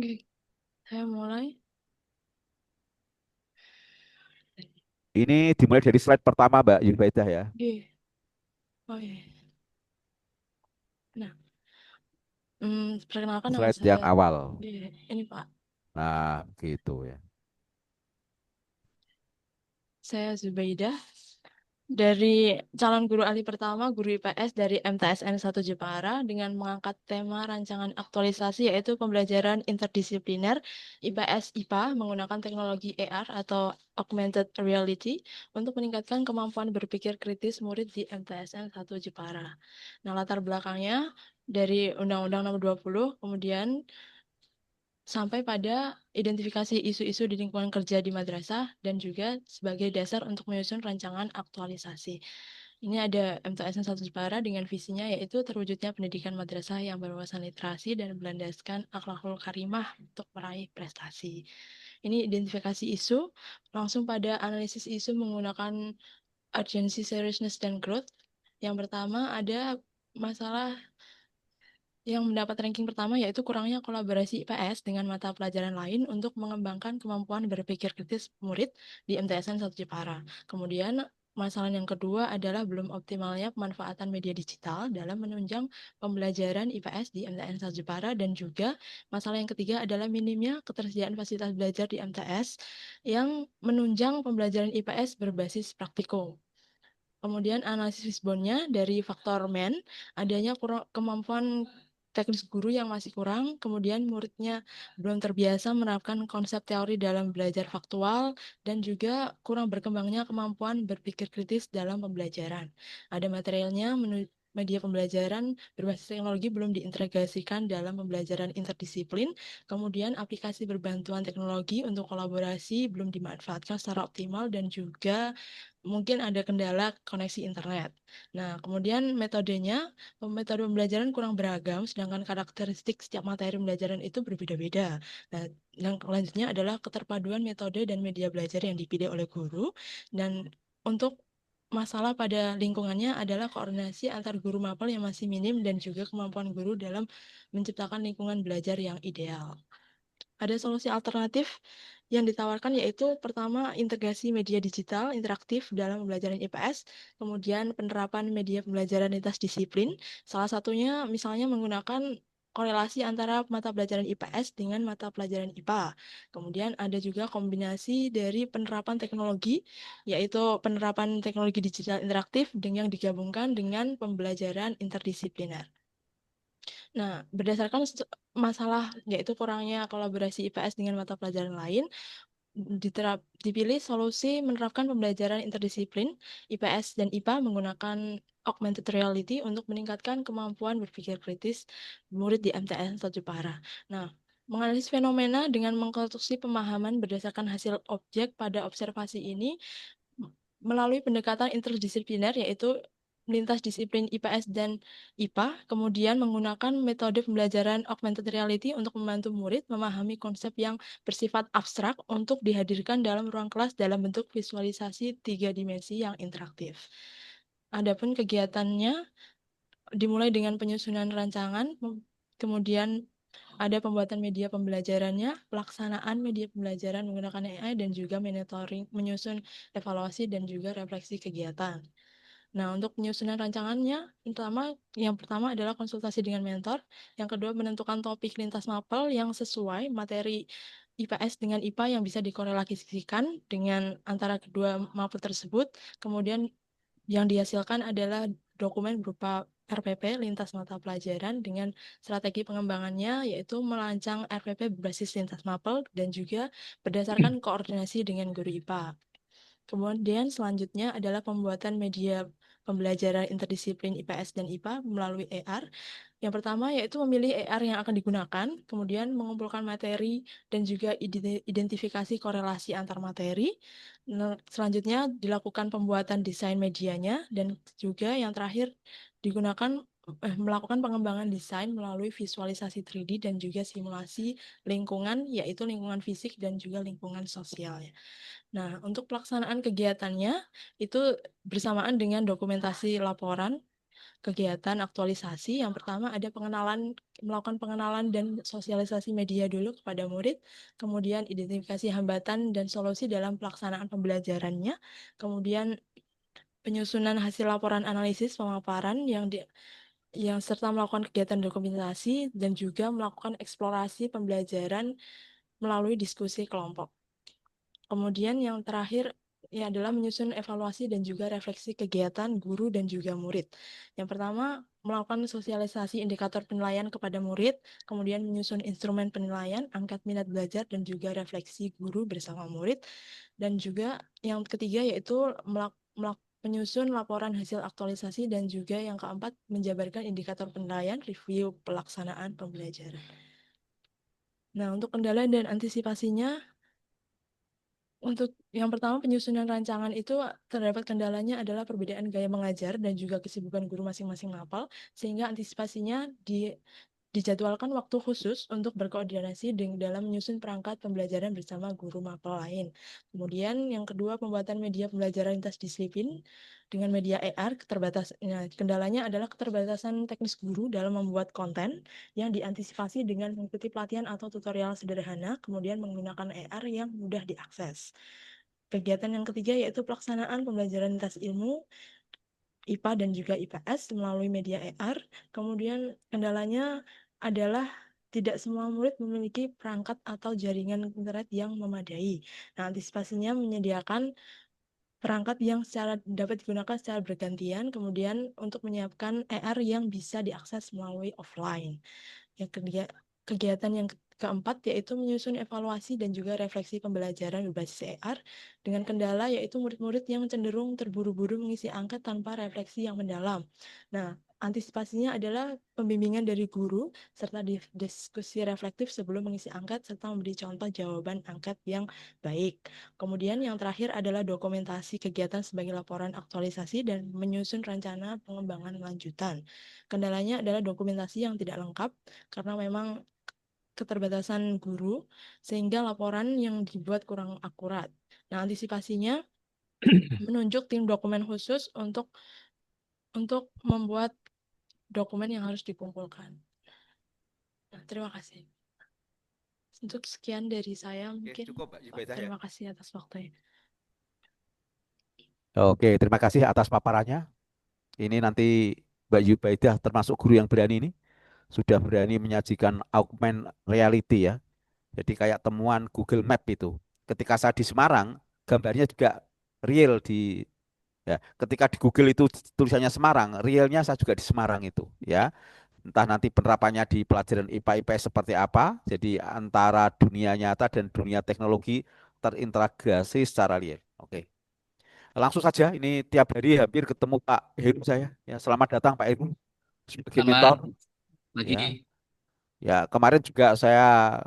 Oke, saya mulai. Ini dimulai dari slide pertama, Mbak Yunbaidah ya. Oke, oh iya. Nah, perkenalkan nama Slide yang saya. awal. Oke, ini Pak. Nah, gitu ya. Saya Zubaidah dari calon guru ahli pertama guru IPS dari MTSN 1 Jepara dengan mengangkat tema rancangan aktualisasi yaitu pembelajaran interdisipliner IPS IPA menggunakan teknologi AR atau Augmented Reality untuk meningkatkan kemampuan berpikir kritis murid di MTSN 1 Jepara. Nah, latar belakangnya dari Undang-Undang Nomor 20, kemudian sampai pada identifikasi isu-isu di lingkungan kerja di madrasah dan juga sebagai dasar untuk menyusun rancangan aktualisasi. Ini ada MTSN 1 Jepara dengan visinya yaitu terwujudnya pendidikan madrasah yang berwawasan literasi dan berlandaskan akhlakul karimah untuk meraih prestasi. Ini identifikasi isu, langsung pada analisis isu menggunakan urgency, seriousness, dan growth. Yang pertama ada masalah yang mendapat ranking pertama yaitu kurangnya kolaborasi IPS dengan mata pelajaran lain untuk mengembangkan kemampuan berpikir kritis murid di MTSN 1 Jepara. Kemudian masalah yang kedua adalah belum optimalnya pemanfaatan media digital dalam menunjang pembelajaran IPS di MTSN 1 Jepara dan juga masalah yang ketiga adalah minimnya ketersediaan fasilitas belajar di MTS yang menunjang pembelajaran IPS berbasis praktikum. Kemudian analisis Fishbone-nya dari faktor men, adanya kurang kemampuan teknis guru yang masih kurang, kemudian muridnya belum terbiasa menerapkan konsep teori dalam belajar faktual, dan juga kurang berkembangnya kemampuan berpikir kritis dalam pembelajaran. Ada materialnya, media pembelajaran berbasis teknologi belum diintegrasikan dalam pembelajaran interdisiplin, kemudian aplikasi berbantuan teknologi untuk kolaborasi belum dimanfaatkan secara optimal, dan juga mungkin ada kendala koneksi internet. Nah, kemudian metodenya, metode pembelajaran kurang beragam, sedangkan karakteristik setiap materi pembelajaran itu berbeda-beda. Nah, yang selanjutnya adalah keterpaduan metode dan media belajar yang dipilih oleh guru, dan untuk masalah pada lingkungannya adalah koordinasi antar guru mapel yang masih minim dan juga kemampuan guru dalam menciptakan lingkungan belajar yang ideal. Ada solusi alternatif yang ditawarkan yaitu pertama integrasi media digital interaktif dalam pembelajaran IPS, kemudian penerapan media pembelajaran lintas disiplin, salah satunya misalnya menggunakan korelasi antara mata pelajaran IPS dengan mata pelajaran IPA. Kemudian ada juga kombinasi dari penerapan teknologi, yaitu penerapan teknologi digital interaktif dengan digabungkan dengan pembelajaran interdisipliner. Nah, berdasarkan masalah yaitu kurangnya kolaborasi IPS dengan mata pelajaran lain, dipilih solusi menerapkan pembelajaran interdisiplin IPS dan IPA menggunakan augmented reality untuk meningkatkan kemampuan berpikir kritis murid di MTS atau Jepara. Nah, menganalisis fenomena dengan mengkonstruksi pemahaman berdasarkan hasil objek pada observasi ini melalui pendekatan interdisipliner yaitu lintas disiplin IPS dan IPA, kemudian menggunakan metode pembelajaran augmented reality untuk membantu murid memahami konsep yang bersifat abstrak untuk dihadirkan dalam ruang kelas dalam bentuk visualisasi 3 dimensi yang interaktif. Adapun kegiatannya dimulai dengan penyusunan rancangan, kemudian ada pembuatan media pembelajarannya, pelaksanaan media pembelajaran menggunakan AI, dan juga monitoring, menyusun evaluasi, dan juga refleksi kegiatan. Nah, untuk penyusunan rancangannya, yang pertama adalah konsultasi dengan mentor, yang kedua menentukan topik lintas mapel yang sesuai materi IPS dengan IPA yang bisa dikorelasikan dengan antara kedua mapel tersebut, kemudian yang dihasilkan adalah dokumen berupa RPP lintas mata pelajaran dengan strategi pengembangannya yaitu melancang RPP berbasis lintas mapel dan juga berdasarkan koordinasi dengan guru IPA. Kemudian selanjutnya adalah pembuatan media pembelajaran interdisiplin IPS dan IPA melalui AR. Yang pertama yaitu memilih AR yang akan digunakan, kemudian mengumpulkan materi dan juga identifikasi korelasi antar materi. Selanjutnya dilakukan pembuatan desain medianya dan juga yang terakhir digunakan melakukan pengembangan desain melalui visualisasi 3D dan juga simulasi lingkungan yaitu lingkungan fisik dan juga lingkungan sosial. Nah, untuk pelaksanaan kegiatannya itu bersamaan dengan dokumentasi laporan kegiatan aktualisasi. Yang pertama ada melakukan pengenalan dan sosialisasi media dulu kepada murid, kemudian identifikasi hambatan dan solusi dalam pelaksanaan pembelajarannya, kemudian penyusunan hasil laporan analisis pemaparan yang serta melakukan kegiatan dokumentasi dan juga melakukan eksplorasi pembelajaran melalui diskusi kelompok. Kemudian yang terakhir ya adalah menyusun evaluasi dan juga refleksi kegiatan guru dan juga murid. Yang pertama, melakukan sosialisasi indikator penilaian kepada murid, kemudian menyusun instrumen penilaian, angkat minat belajar, dan juga refleksi guru bersama murid. Dan juga yang ketiga yaitu menyusun laporan hasil aktualisasi dan juga yang keempat menjabarkan indikator penilaian, review pelaksanaan pembelajaran. Nah, untuk kendala dan antisipasinya, untuk yang pertama, penyusunan rancangan itu terdapat kendalanya adalah perbedaan gaya mengajar dan juga kesibukan guru masing-masing mapel, sehingga antisipasinya dijadwalkan waktu khusus untuk berkoordinasi dalam menyusun perangkat pembelajaran bersama guru mapel lain. Kemudian yang kedua, pembuatan media pembelajaran lintas disiplin dengan media AR. Kendalanya adalah keterbatasan teknis guru dalam membuat konten yang diantisipasi dengan mengikuti pelatihan atau tutorial sederhana, kemudian menggunakan AR yang mudah diakses. Kegiatan yang ketiga yaitu pelaksanaan pembelajaran lintas ilmu IPA dan juga IPS melalui media AR. Kemudian kendalanya adalah tidak semua murid memiliki perangkat atau jaringan internet yang memadai. Nah, antisipasinya menyediakan perangkat yang dapat digunakan secara bergantian, kemudian untuk menyiapkan AR yang bisa diakses melalui offline. Yang kegiatan yang keempat yaitu menyusun evaluasi dan juga refleksi pembelajaran berbasis AR dengan kendala yaitu murid-murid yang cenderung terburu-buru mengisi angket tanpa refleksi yang mendalam. Nah, antisipasinya adalah pembimbingan dari guru serta diskusi reflektif sebelum mengisi angket serta memberi contoh jawaban angket yang baik. Kemudian yang terakhir adalah dokumentasi kegiatan sebagai laporan aktualisasi dan menyusun rencana pengembangan lanjutan. Kendalanya adalah dokumentasi yang tidak lengkap karena memang keterbatasan guru sehingga laporan yang dibuat kurang akurat. Nah, antisipasinya menunjuk tim dokumen khusus untuk membuat dokumen yang harus dikumpulkan. Nah, terima kasih. Untuk sekian dari saya Oke, mungkin. cukup Mbak Zubaidah ya. Terima kasih atas waktunya. Oke, terima kasih atas paparannya. Ini nanti Mbak Zubaidah termasuk guru yang berani ini, sudah berani menyajikan augmented reality ya. Jadi kayak temuan Google Map itu. Ketika saya di Semarang, gambarnya juga real di ya. Ketika di Google itu tulisannya Semarang, realnya saya juga di Semarang itu ya. Entah nanti penerapannya di pelajaran IPA IPS seperti apa. Jadi antara dunia nyata dan dunia teknologi terintegrasi secara real. Oke. Langsung saja, ini tiap hari hampir ketemu Pak Heru saya. Ya, selamat datang Pak Heru sebagai Selamat mentor. Ya, pagi. ya kemarin juga saya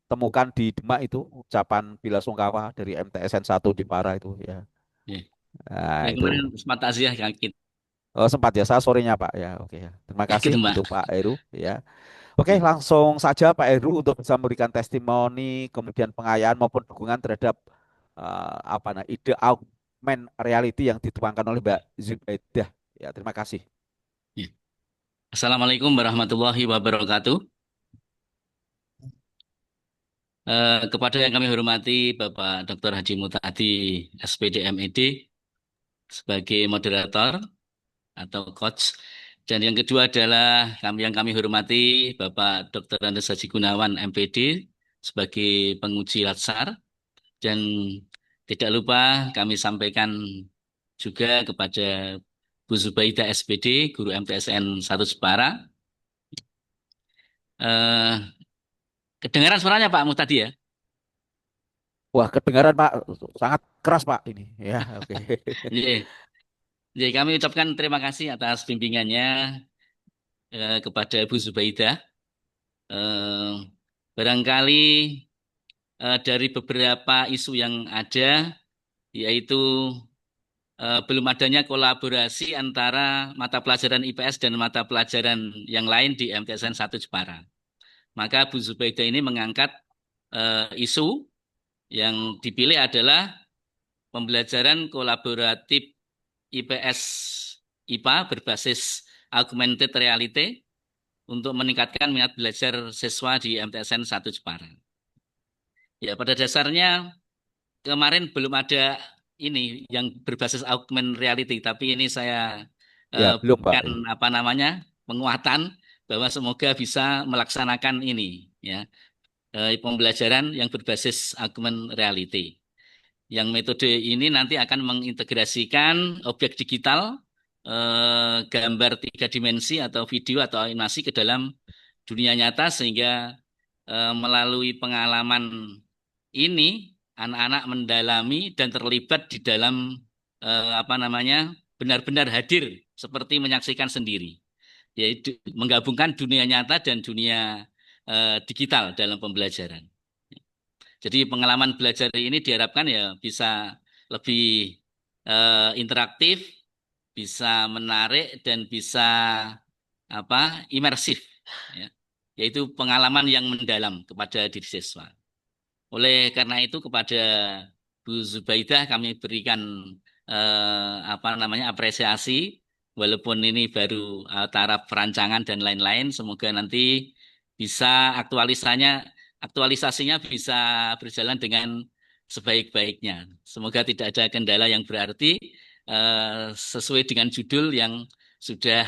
temukan di Demak itu ucapan bela sungkawa dari MTSN 1 Jepara itu ya. Ya, Nah, ya itu kemarin sempat takziah kan kita oh, sempat ya saya sorenya Pak ya. Oke ya. Terima ke kasih Demak. untuk Pak Heru ya. Oke, Ya, langsung saja Pak Heru untuk bisa memberikan testimoni kemudian pengayaan maupun dukungan terhadap apa nah ide augmented reality yang dituangkan oleh Mbak Zubaidah. Ya, terima kasih. ya. Assalamualaikum warahmatullahi wabarakatuh. Kepada yang kami hormati Bapak Dr. Haji Mutadi SPD MED sebagai moderator atau coach. Dan yang kedua adalah yang kami hormati Bapak Dr. Andes Haji Gunawan MPD sebagai penguji latsar. Dan tidak lupa kami sampaikan juga kepada Bu Zubaida SPD, Guru MTSN 1 Jepara. Eh, Kedengaran suaranya Pak Mutadi ya? Wah, kedengaran Pak sangat keras Pak ini. Ya, oke. Jadi, jadi kami ucapkan terima kasih atas bimbingannya kepada Bu Zubaida. Eh, Barangkali dari beberapa isu yang ada, yaitu belum adanya kolaborasi antara mata pelajaran IPS dan mata pelajaran yang lain di MTSN 1 Jepara. Maka Bu Zubaida ini mengangkat isu yang dipilih adalah pembelajaran kolaboratif IPS IPA berbasis augmented reality untuk meningkatkan minat belajar siswa di MTSN 1 Jepara. Ya, pada dasarnya kemarin belum ada ini yang berbasis augmented reality, tapi ini saya Ya, belum Pak. berikan apa namanya penguatan bahwa semoga bisa melaksanakan ini ya pembelajaran yang berbasis augmented reality. Yang metode ini nanti akan mengintegrasikan objek digital, gambar 3 dimensi atau video atau animasi ke dalam dunia nyata sehingga melalui pengalaman ini anak-anak mendalami dan terlibat di dalam apa namanya benar-benar hadir seperti menyaksikan sendiri, yaitu menggabungkan dunia nyata dan dunia digital dalam pembelajaran. Jadi pengalaman belajar ini diharapkan ya bisa lebih interaktif, bisa menarik dan bisa apa imersif, ya. Yaitu pengalaman yang mendalam kepada diri siswa. Oleh karena itu kepada Bu Zubaidah kami berikan apa namanya apresiasi walaupun ini baru taraf perancangan dan lain-lain. Semoga nanti bisa aktualisasinya bisa berjalan dengan sebaik-baiknya. Semoga tidak ada kendala yang berarti sesuai dengan judul yang sudah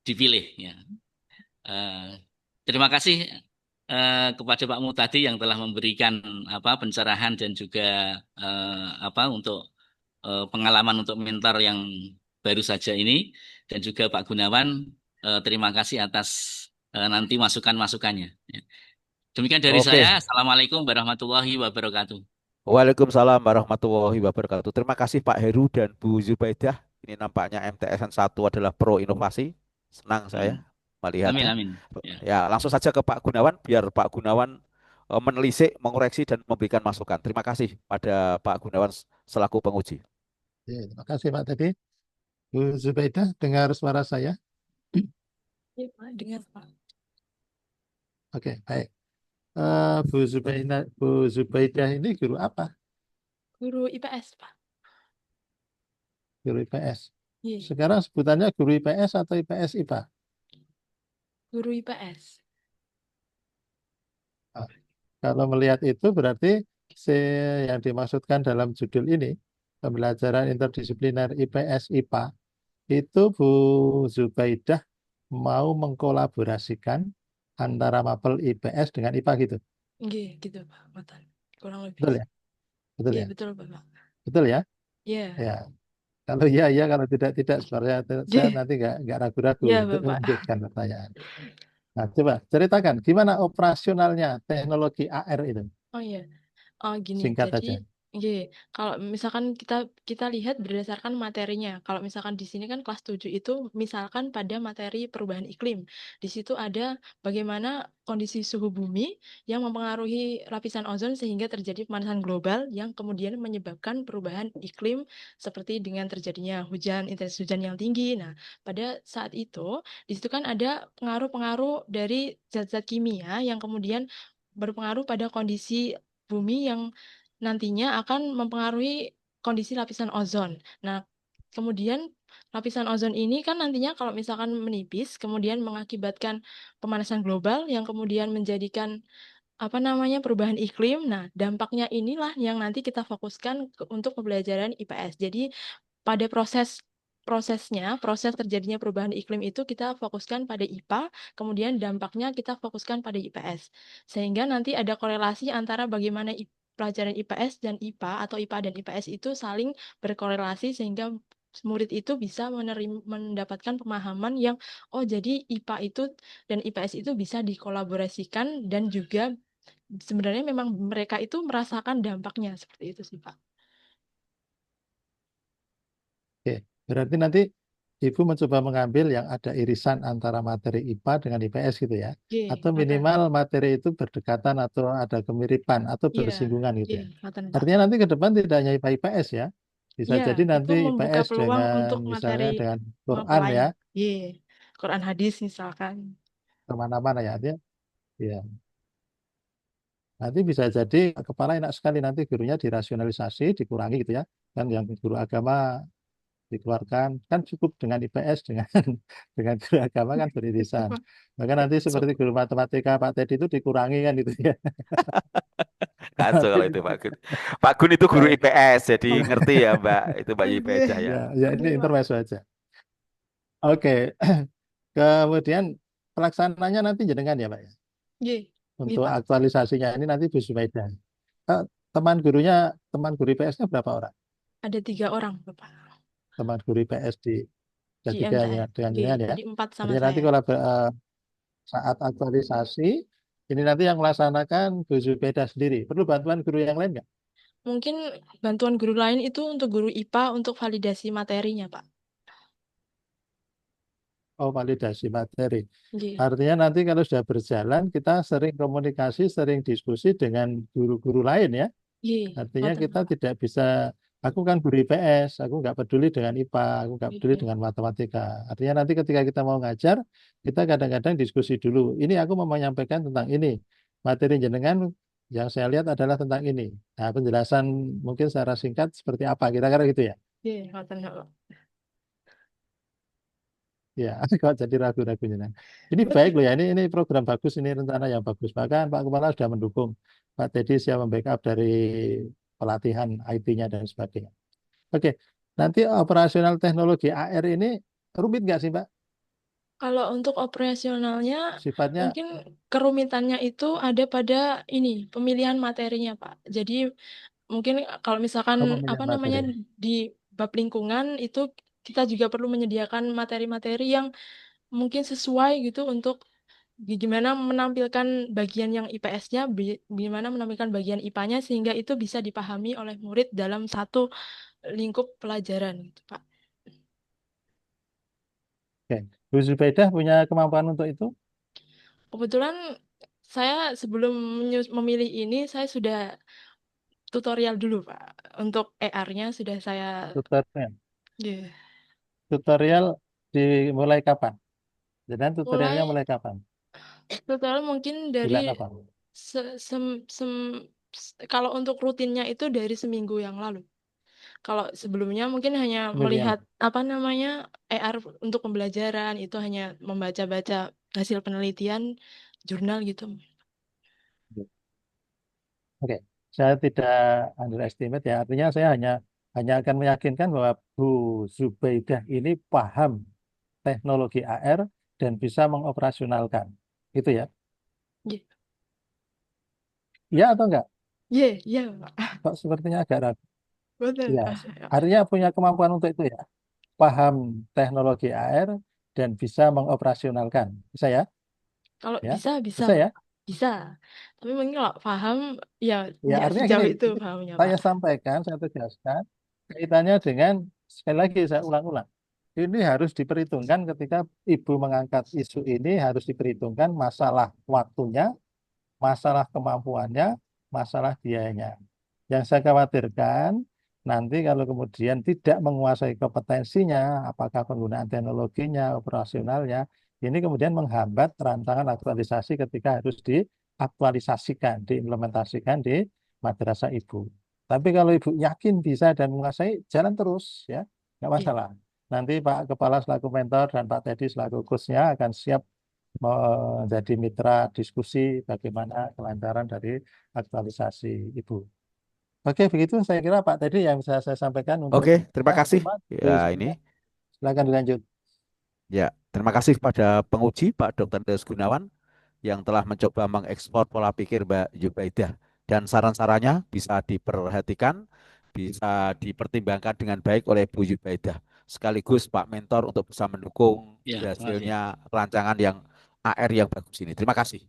dipilih. Ya. Terima kasih kepada Pak Mutadi yang telah memberikan apa pencerahan dan juga apa untuk pengalaman untuk mentor yang baru saja ini dan juga Pak Gunawan terima kasih atas nanti masukan-masukannya. Ya. Demikian dari Oke. saya. Assalamualaikum warahmatullahi wabarakatuh. Waalaikumsalam warahmatullahi wabarakatuh. Terima kasih Pak Heru dan Bu Zubaidah. Ini nampaknya MTSN 1 adalah pro inovasi. Senang saya Amin, melihatnya. amin. Ya. Ya, langsung saja ke Pak Gunawan biar Pak Gunawan menelisik, mengoreksi dan memberikan masukan. Terima kasih pada Pak Gunawan selaku penguji. Terima kasih Pak Teddy. Bu Zubaidah, dengar suara saya? Iya, Pak, dengar, Pak. Oke, baik. Bu Zubaidah ini guru apa? Guru IPS, Pak. Guru IPS. Iya, Sekarang sebutannya guru IPS atau IPS IPA? guru IPS. Nah, kalau melihat itu berarti yang dimaksudkan dalam judul ini, pembelajaran interdisipliner IPS IPA, itu Bu Zubaidah mau mengkolaborasikan antara mapel IPS dengan IPA gitu. Iya, gitu, Pak. Betul. Kurang lebih. Betul ya? Betul Iya, ya? betul, Pak. Betul ya? Iya. Ya. Kalau iya, kalau tidak, sebenarnya saya Iya, nanti nggak ragu-ragu iya, untuk Bapak. melanjutkan pertanyaan. Nah, coba ceritakan gimana operasionalnya teknologi AR itu, Oh iya. Oh gini, singkat jadi aja. kalau misalkan kita kita lihat berdasarkan materinya. Kalau misalkan di sini kan kelas 7 itu misalkan pada materi perubahan iklim. Di situ ada bagaimana kondisi suhu bumi yang mempengaruhi lapisan ozon sehingga terjadi pemanasan global yang kemudian menyebabkan perubahan iklim seperti dengan terjadinya intensitas hujan yang tinggi. Nah, pada saat itu di situ kan ada pengaruh-pengaruh dari zat-zat kimia yang kemudian berpengaruh pada kondisi bumi yang nantinya akan mempengaruhi kondisi lapisan ozon. Nah, kemudian lapisan ozon ini kan nantinya kalau misalkan menipis, kemudian mengakibatkan pemanasan global yang kemudian menjadikan apa namanya perubahan iklim. Nah, dampaknya inilah yang nanti kita fokuskan untuk pembelajaran IPS. Jadi pada proses terjadinya perubahan iklim itu kita fokuskan pada IPA, kemudian dampaknya kita fokuskan pada IPS. Sehingga nanti ada korelasi antara bagaimana pelajaran IPS dan IPA atau IPA dan IPS itu saling berkorelasi sehingga murid itu bisa mendapatkan pemahaman yang oh jadi IPA itu dan IPS itu bisa dikolaborasikan dan juga sebenarnya memang mereka itu merasakan dampaknya seperti itu sih Pak. Oke, berarti nanti Ibu mencoba mengambil yang ada irisan antara materi IPA dengan IPS gitu ya, Oke, atau Matan. minimal materi itu berdekatan atau ada kemiripan atau Iya, bersinggungan gitu iya, ya. Matan, Pak. Artinya nanti ke depan tidak hanya IPA IPS ya, bisa Iya, jadi itu nanti membuka IPS peluang dengan untuk materi misalnya dengan mapel Quran lain. ya, Iya, Quran hadis misalkan. kemana-mana ya, artinya ya. Nanti bisa jadi kepala enak sekali nanti gurunya dirasionalisasi, dikurangi gitu ya. Kan yang guru agama dikeluarkan. Kan cukup dengan IPS dengan dengan guru agama kan beririsan. Maka nanti seperti guru matematika Pak Teddy itu dikurangi kan itu ya. Kacau Nanti kalau itu Pak Gun. Pak Gun itu guru ya, IPS, jadi ngerti ya Mbak, itu Mbak Oke. Yubedah ya. ya ini Oke, Pak. intermezzo aja. Oke. Kemudian pelaksananya nanti jenengan ya Pak ya. Ye, ye, Untuk Pak. aktualisasinya ini nanti Bu Zubaida. Eh, teman guru IPS-nya berapa orang? Ada 3 orang, Bapak. Teman guru IPS ada Di 3 MTS. ya, dengan Ye, jenengan ya. jadi 4 sama Artinya nanti saya. kalau saat aktualisasi, ini nanti yang melaksanakan Bu Zubaida sendiri. Perlu bantuan guru yang lain nggak? Mungkin bantuan guru lain itu untuk guru IPA untuk validasi materinya, Pak. Oh, validasi materi. Ye, Artinya nanti kalau sudah berjalan, kita sering komunikasi, sering diskusi dengan guru-guru lain ya. ye, Artinya ngoten, kita Pak. tidak bisa, aku kan guru IPS, aku nggak peduli dengan IPA, aku nggak peduli Ye, dengan matematika. Artinya nanti ketika kita mau ngajar, kita kadang-kadang diskusi dulu. Ini aku mau menyampaikan tentang ini. Materi jenengan yang saya lihat adalah tentang ini. Nah, penjelasan mungkin secara singkat seperti apa, kira-kira gitu ya. ye, ngoten, Pak. Ya, kok jadi ragu-ragu jenengan. Ini baik Betul. loh ya, ini program bagus, ini rencana yang bagus. Bahkan Pak Kepala sudah mendukung. Pak Teddy siap membackup dari pelatihan IT-nya dan sebagainya. Oke, nanti operasional teknologi AR ini rumit nggak sih, Pak? Kalau untuk operasionalnya, Sifatnya mungkin kerumitannya itu ada pada ini, pemilihan materinya, Pak. Jadi, mungkin kalau misalkan, apa pemilihan namanya, materi. di bab lingkungan itu kita juga perlu menyediakan materi-materi yang mungkin sesuai gitu untuk gimana menampilkan bagian yang IPS-nya, gimana menampilkan bagian IPA-nya sehingga itu bisa dipahami oleh murid dalam satu lingkup pelajaran gitu, Pak. Oke, Bu Zubaidah punya kemampuan untuk itu? Kebetulan saya sebelum memilih ini saya sudah tutorial dulu, Pak. Untuk ER-nya sudah saya Tutorial, ya, tutorial dimulai kapan? Dan tutorialnya mulai mulai kapan? tutorial mungkin dari Bulan apa? kalau untuk rutinnya itu dari seminggu yang lalu. Kalau sebelumnya mungkin hanya Seminggu yang melihat lalu. apa namanya ER untuk pembelajaran itu hanya membaca-baca hasil penelitian jurnal gitu. Oke, saya tidak underestimate ya. Artinya saya hanya akan meyakinkan bahwa Bu Zubaidah ini paham teknologi AR dan bisa mengoperasionalkan. Gitu ya. Ye, Iya atau enggak? ye, Pak. Kok sepertinya agak ragu. Betul. Ya, artinya punya kemampuan untuk itu ya. Paham teknologi AR dan bisa mengoperasionalkan. Bisa ya? Kalau Ya, bisa, bisa Pak. ya? Bisa. Tapi mungkin kalau paham, ya Ya, nggak artinya gini, sejauh itu ini pahamnya, Pak. saya sampaikan, saya tegaskan, kaitannya dengan, sekali lagi saya ulang-ulang, ini harus diperhitungkan ketika Ibu mengangkat isu ini, harus diperhitungkan masalah waktunya, masalah kemampuannya, masalah biayanya. Yang saya khawatirkan, nanti kalau kemudian tidak menguasai kompetensinya, apakah penggunaan teknologinya, operasionalnya, ini kemudian menghambat rancangan aktualisasi ketika harus diaktualisasikan, diimplementasikan di madrasah ibu. Tapi kalau ibu yakin bisa dan menguasai, jalan terus, ya, nggak Iya, masalah. Nanti Pak Kepala selaku mentor dan Pak Teddy selaku coachnya akan siap menjadi mitra diskusi bagaimana kelancaran dari aktualisasi ibu. Oke, begitu saya kira Pak tadi yang bisa saya sampaikan untuk Oke, terima kasih. teman. Ya, ini. Silakan dilanjut. Ya, terima kasih kepada penguji Pak Dr. Deus Gunawan yang telah mencoba mengekspor pola pikir Mbak Yubaidah dan saran-sarannya bisa diperhatikan, bisa dipertimbangkan dengan baik oleh Bu Yubaidah. Sekaligus Pak Mentor untuk bisa mendukung Ya, terima kasih. hasilnya rancangan yang AR yang bagus ini. Terima kasih.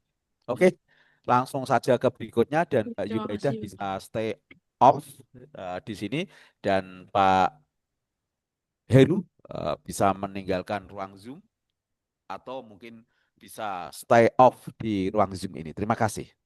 Oke, langsung saja ke berikutnya dan Mbak terima Yubaidah kasih, Bapak. bisa stay off di sini dan Pak Heru bisa meninggalkan ruang Zoom atau mungkin bisa stay off di ruang Zoom ini. Terima kasih.